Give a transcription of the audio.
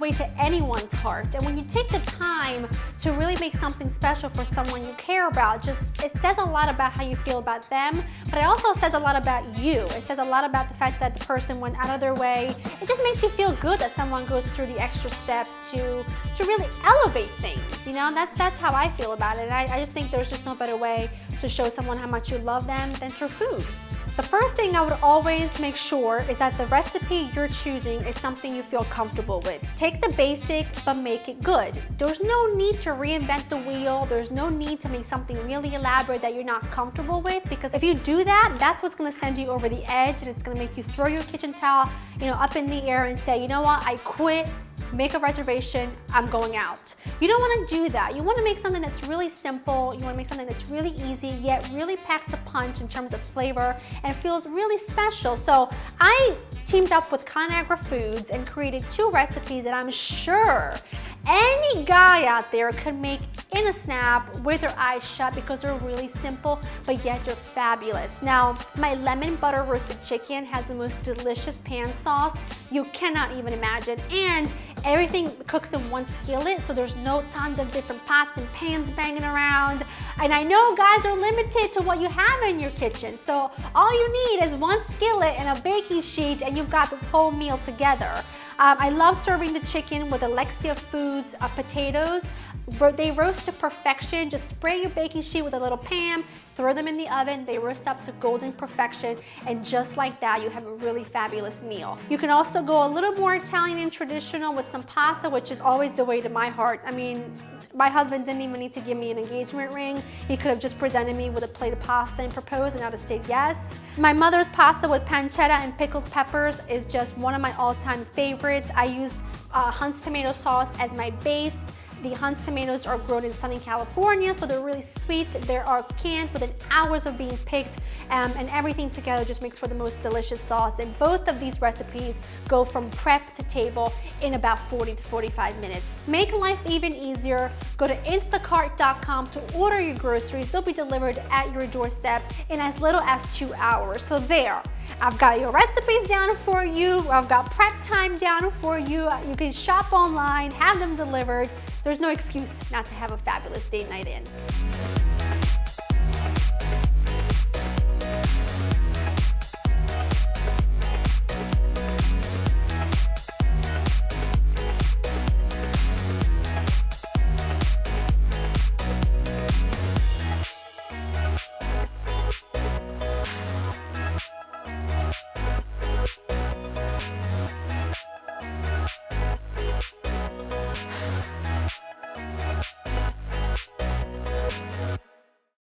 way to anyone's heart. And when you take the time to really make something special for someone you care about, it says a lot about how you feel about them, but it also says a lot about you. It says a lot about the fact that the person went out of their way. It just makes you feel good that someone goes through the extra step to really elevate things. You know, that's how I feel about it. And I just think there's just no better way to show someone how much you love them than through food. The first thing I would always make sure is that the recipe you're choosing is something you feel comfortable with. Take the basic, but make it good. There's no need to reinvent the wheel. There's no need to make something really elaborate that you're not comfortable with, because if you do that, that's what's gonna send you over the edge, and it's gonna make you throw your kitchen towel, up in the air and say, you know what, I quit. Make a reservation, I'm going out. You don't wanna do that. You wanna make something that's really simple, you wanna make something that's really easy, yet really packs a punch in terms of flavor and feels really special. So I teamed up with ConAgra Foods and created 2 recipes that I'm sure any guy out there could make in a snap with their eyes shut, because they're really simple, but yet they're fabulous. Now, my lemon butter roasted chicken has the most delicious pan sauce you cannot even imagine, and everything cooks in one skillet, so there's no tons of different pots and pans banging around. And I know guys are limited to what you have in your kitchen, so all you need is one skillet and a baking sheet, and you've got this whole meal together. I love serving the chicken with Alexia Foods potatoes. They roast to perfection. Just spray your baking sheet with a little Pam, throw them in the oven, they roast up to golden perfection, and just like that, you have a really fabulous meal. You can also go a little more Italian and traditional with some pasta, which is always the way to my heart. I mean, my husband didn't even need to give me an engagement ring. He could have just presented me with a plate of pasta and proposed, and I'd have said yes. My mother's pasta with pancetta and pickled peppers is just one of my all-time favorites. I use Hunt's tomato sauce as my base. The Hunt's tomatoes are grown in sunny California, so they're really sweet. They are canned within hours of being picked, and everything together just makes for the most delicious sauce. And both of these recipes go from prep to table in about 40 to 45 minutes. Make life even easier. Go to instacart.com to order your groceries. They'll be delivered at your doorstep in as little as 2 hours. So there, I've got your recipes down for you. I've got prep time down for you. You can shop online, have them delivered. There's no excuse not to have a fabulous date night in.